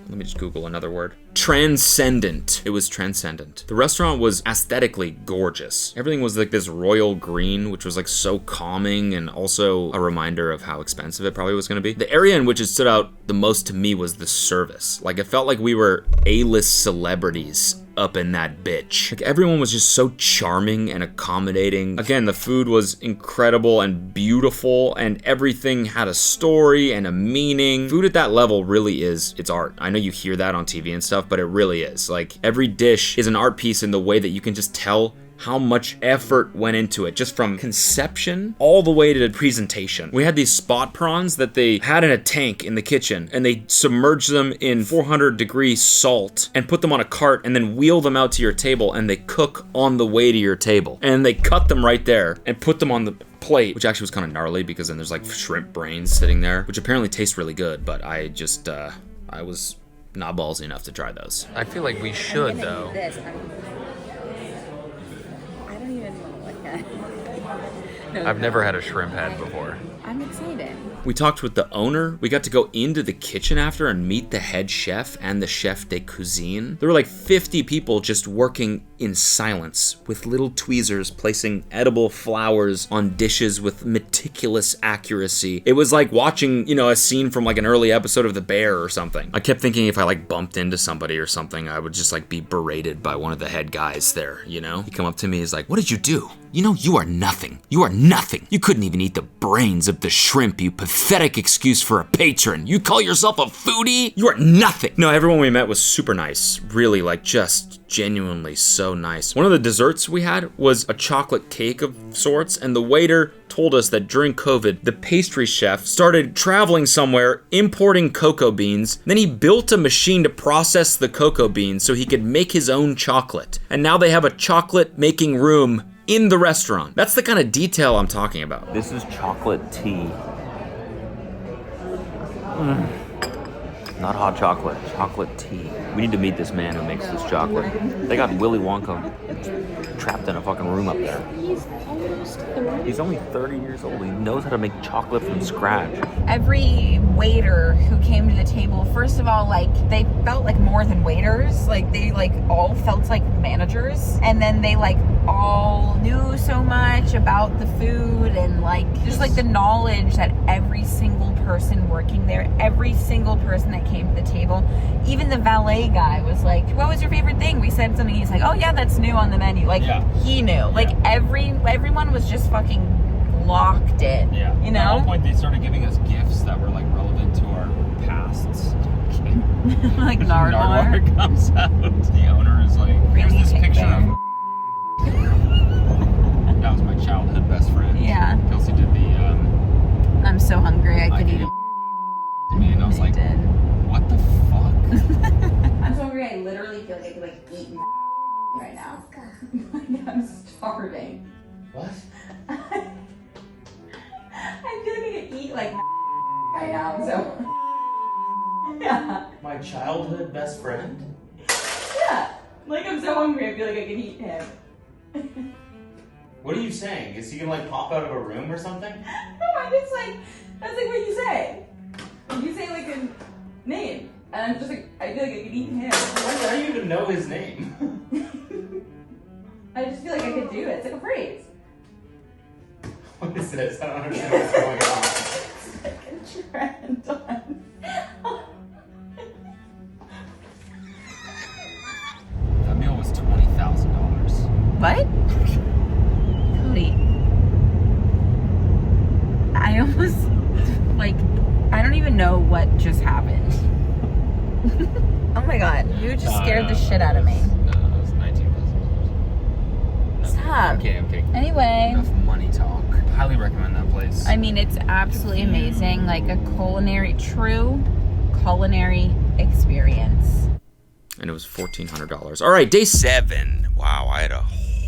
Let me just Google another word. Transcendent. It was transcendent. The restaurant was aesthetically gorgeous. Everything was like this royal green, which was like so calming and also a reminder of how expensive it probably was gonna be. The area in which it stood out the most to me was the service. Like it felt like we were A-list celebrities up in that bitch. Like everyone was just so charming and accommodating. Again, the food was incredible and beautiful and everything had a story and a meaning. Food at that level really is, it's art. I know you hear that on TV and stuff, but it really is. Like every dish is an art piece in the way that you can just tell how much effort went into it, just from conception all the way to presentation. We had these spot prawns that they had in a tank in the kitchen, and they submerged them in 400-degree salt and put them on a cart and then wheel them out to your table, and they cook on the way to your table. And they cut them right there and put them on the plate, which actually was kind of gnarly because then there's like shrimp brains sitting there, which apparently taste really good, but I just, I was not ballsy enough to try those. I feel like we should though. I've never had a shrimp head before. I'm excited. We talked with the owner. We got to go into the kitchen after and meet the head chef and the chef de cuisine. There were like 50 people just working in silence with little tweezers placing edible flowers on dishes with meticulous accuracy. It was like watching, you know, a scene from like an early episode of The Bear or something. I kept thinking if I like bumped into somebody or something, I would just like be berated by one of the head guys there, you know? He'd come up to me, he's like, "What did you do? You know, you are nothing. You are nothing. You couldn't even eat the brains of the shrimp, you pathetic excuse for a patron. You call yourself a foodie? You are nothing." No, everyone we met was super nice. Really, like, just genuinely so nice. One of the desserts we had was a chocolate cake of sorts, and the waiter told us that during COVID, the pastry chef started traveling somewhere, importing cocoa beans. Then he built a machine to process the cocoa beans so he could make his own chocolate. And now they have a chocolate making room in the restaurant. That's the kind of detail I'm talking about. This is chocolate tea. Not hot chocolate, chocolate tea. We need to meet this man who makes this chocolate. They got Willy Wonka trapped in a fucking room up there. He's almost 30. He's only 30 years old. He knows how to make chocolate from scratch. Every waiter who came to the table, first of all, like, they felt like more than waiters. Like, they, like, all felt like managers. And then they, like, all knew so much about the food and, like, just, like, the knowledge that every single person working there, every single person that came to the table, even the valet guy was like, "What was your favorite thing?" We said something, he's like, "Oh yeah, that's new on the menu." Like, he knew. Like, everyone was just fucking locked in. Yeah. You know? At one point, they started giving us gifts that were like relevant to our pasts. Like Nardwar. Nardwar comes out. The owner is like, "Here's this picture of." That was my childhood best friend. Yeah. Kelsey did the. I'm so hungry. I could eat a to me, and I was like, "What the fuck?" I'm so hungry. I literally feel like I could like eat right now. I'm starving. What? I feel like I could eat like right now, so. Yeah. My childhood best friend? Yeah. Like I'm so hungry, I feel like I could eat him. What are you saying? Is he gonna like pop out of a room or something? No, I'm just like, that's like what you say. You say like a name. And I'm just like, I feel like I could eat him. How do you even know his name? I just feel like I could do it. It's like a phrase. What is this? I don't understand what's going on. It's like a trend on. That meal was $20,000. What? Cody. I almost, like, I don't even know what just happened. Oh my god, you just scared the shit out of me. No, it was $19,000. Stop. I'm kidding. Anyway. Enough money talk. Highly recommend that place. I mean, it's absolutely amazing. Like a true culinary experience. And it was $1,400. All right, day 7. Wow, I had a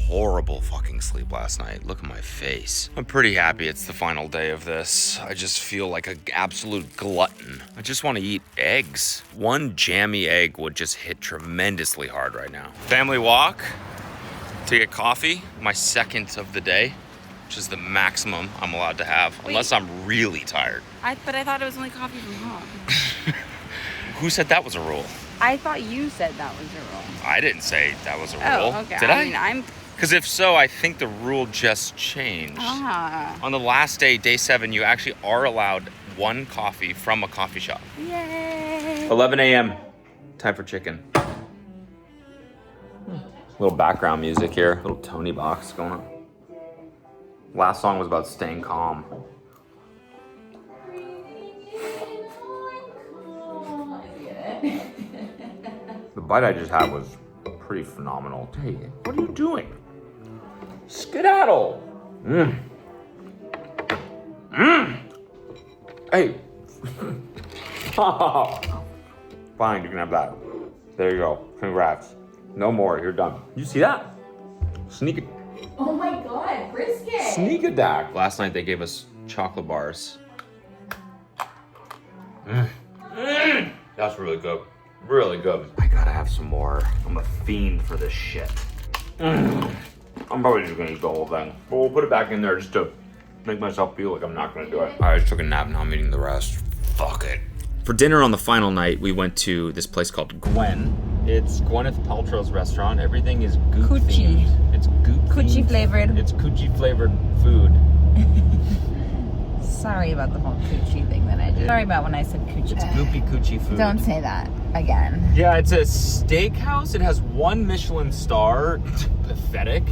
horrible fucking sleep last night. Look at my face. I'm pretty happy it's the final day of this. I just feel like an absolute glutton. I just want to eat eggs. One jammy egg would just hit tremendously hard right now. Family walk to get coffee, my second of the day, which is the maximum I'm allowed to have, unless I'm really tired. But I thought it was only coffee from home. Who said that was a rule? I thought you said that was a rule. I didn't say that was a rule. Oh, okay. Did I? mean, I'm. Because if so, I think the rule just changed. On the last day, day 7, you actually are allowed one coffee from a coffee shop. Yay! 11 a.m. Time for chicken. Little background music here. Little Tony box going on. Last song was about staying calm. The bite I just had was pretty phenomenal. Hey, what are you doing? Skedaddle! Hey! Fine, you can have that. There you go. Congrats. No more, you're done. You see that? Sneak it. Oh my god, brisket! Sneak attack. Last night they gave us chocolate bars. That's really good. Really good. I gotta have some more. I'm a fiend for this shit. I'm probably just gonna eat the whole thing. But we'll put it back in there just to make myself feel like I'm not gonna do it. I just took a nap, now I'm eating the rest. Fuck it. For dinner on the final night, we went to this place called Gwen. It's Gwyneth Paltrow's restaurant. Everything is goop Coochie. themed. It's goop Coochie themed. flavored. It's coochie flavored food. Sorry about the whole coochie thing that I did. Sorry about when I said coochie. It's goopy coochie food. Don't say that again. Yeah, it's a steakhouse. It has 1 Michelin star. Pathetic.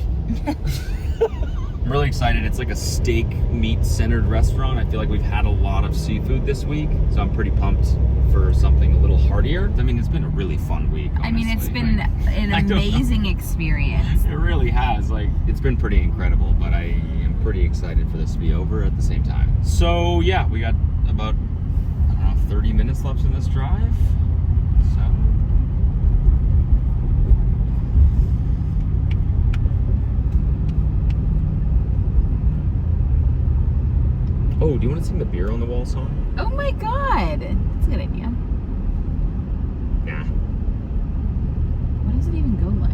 I'm really excited. It's like a steak meat centered restaurant. I feel like we've had a lot of seafood this week, so I'm pretty pumped for something a little heartier. I mean, it's been a really fun week, honestly. I mean, it's been an amazing experience. It really has. Like, it's been pretty incredible, but I am pretty excited for this to be over at the same time. So, yeah, we got about, I don't know, 30 minutes left in this drive. So. Oh, do you want to sing the Beer on the Wall song? Oh my god. That's a good idea. Nah. What does it even go like?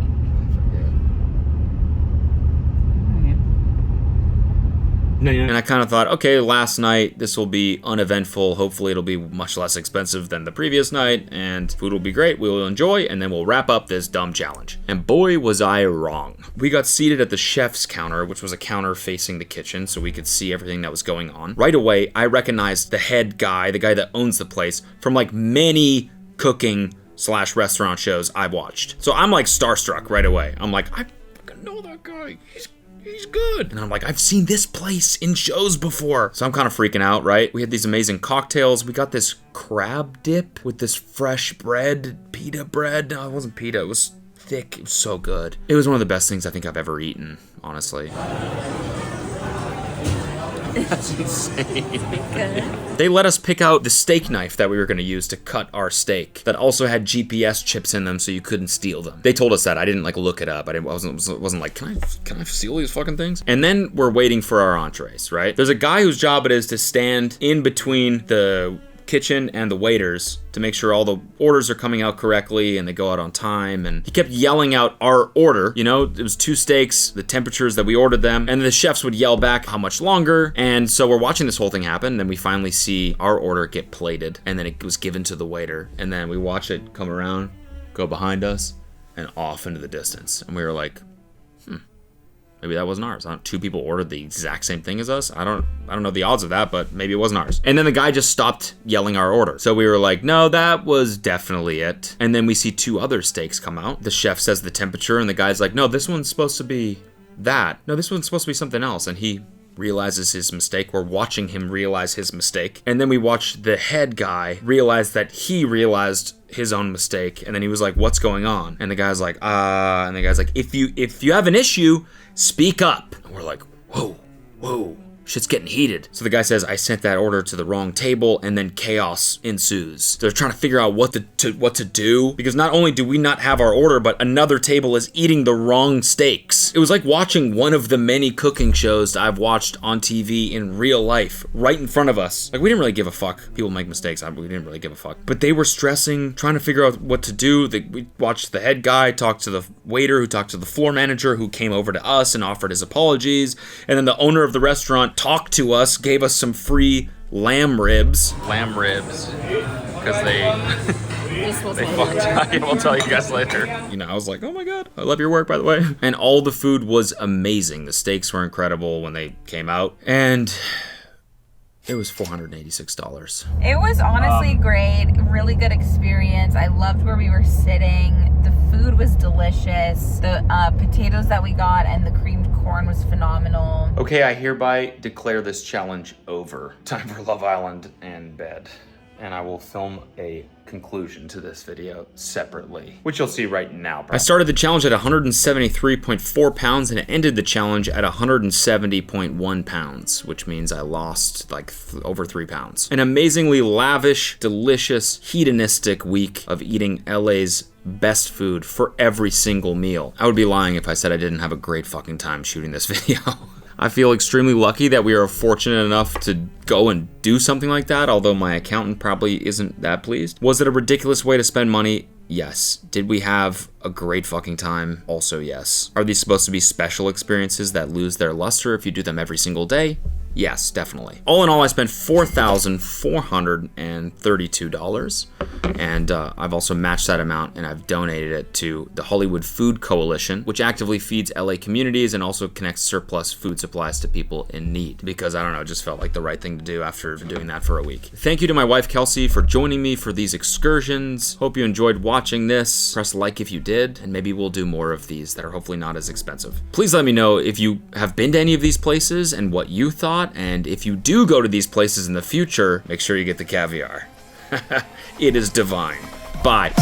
And I kind of thought, okay, last night, this will be uneventful. Hopefully it'll be much less expensive than the previous night, and food will be great, we'll enjoy, and then we'll wrap up this dumb challenge. And boy, was I wrong. We got seated at the chef's counter, which was a counter facing the kitchen, so we could see everything that was going on. Right away, I recognized the head guy, the guy that owns the place, from like many cooking/restaurant shows I've watched. So I'm like starstruck right away. I'm like, I fucking know that guy. He's good. And I'm like, I've seen this place in shows before. So I'm kind of freaking out, right? We had these amazing cocktails. We got this crab dip with this fresh bread, pita bread. No, it wasn't pita. It was thick. It was so good. It was one of the best things I think I've ever eaten, honestly. That's insane. Good. They let us pick out the steak knife that we were gonna use to cut our steak that also had GPS chips in them so you couldn't steal them. They told us that. I didn't like look it up. I wasn't like, can I steal these fucking things? And then we're waiting for our entrees, right? There's a guy whose job it is to stand in between the kitchen and the waiters to make sure all the orders are coming out correctly and they go out on time. And he kept yelling out our order. You know, it was 2 steaks, the temperatures that we ordered them, and the chefs would yell back how much longer. And so we're watching this whole thing happen. Then we finally see our order get plated, and then it was given to the waiter. And then we watch it come around, go behind us, and off into the distance. And we were like, maybe that wasn't ours. 2 people ordered the exact same thing as us. I don't know the odds of that, but maybe it wasn't ours. And then the guy just stopped yelling our order. So we were like, no, that was definitely it. And then we see 2 other steaks come out. The chef says the temperature, and the guy's like, no, this one's supposed to be that. No, this one's supposed to be something else. And he realizes his mistake. We're watching him realize his mistake. And then we watch the head guy realize that he realized his own mistake. And then he was like, what's going on? And the guy's like, and the guy's like, if you have an issue, speak up. And we're like, whoa, shit's getting heated. So the guy says, I sent that order to the wrong table, and then chaos ensues. They're trying to figure out what to do, because not only do we not have our order, but another table is eating the wrong steaks. It was like watching one of the many cooking shows I've watched on TV in real life, right in front of us. Like, we didn't really give a fuck. People make mistakes. We didn't really give a fuck. But they were stressing, trying to figure out what to do. We watched the head guy talk to the waiter, who talked to the floor manager, who came over to us and offered his apologies. And then the owner of the restaurant talked to us, gave us some free lamb ribs. Because they fucked. We'll tell you guys later. You know, I was like, oh my god, I love your work, by the way. And all the food was amazing. The steaks were incredible when they came out. And it was $486. It was honestly great. Really good experience. I loved where we were sitting. The food was delicious. The potatoes that we got and the creamed corn was phenomenal. Okay, I hereby declare this challenge over. Time for Love Island and bed. And I will film a conclusion to this video separately, which you'll see right now. Probably. I started the challenge at 173.4 pounds and it ended the challenge at 170.1 pounds, which means I lost like over 3 pounds. An amazingly lavish, delicious, hedonistic week of eating LA's best food for every single meal. I would be lying if I said I didn't have a great fucking time shooting this video. I feel extremely lucky that we are fortunate enough to go and do something like that, although my accountant probably isn't that pleased. Was it a ridiculous way to spend money? Yes. Did we have a great fucking time? Also yes. Are these supposed to be special experiences that lose their luster if you do them every single day? Yes, definitely. All in all, I spent $4,432, and I've also matched that amount and I've donated it to the Hollywood Food Coalition, which actively feeds LA communities and also connects surplus food supplies to people in need. Because, I don't know, it just felt like the right thing to do after doing that for a week. Thank you to my wife, Kelsey, for joining me for these excursions. Hope you enjoyed watching this. Press like if you did, and maybe we'll do more of these that are hopefully not as expensive. Please let me know if you have been to any of these places and what you thought. And if you do go to these places in the future, make sure you get the caviar. It is divine. Bye.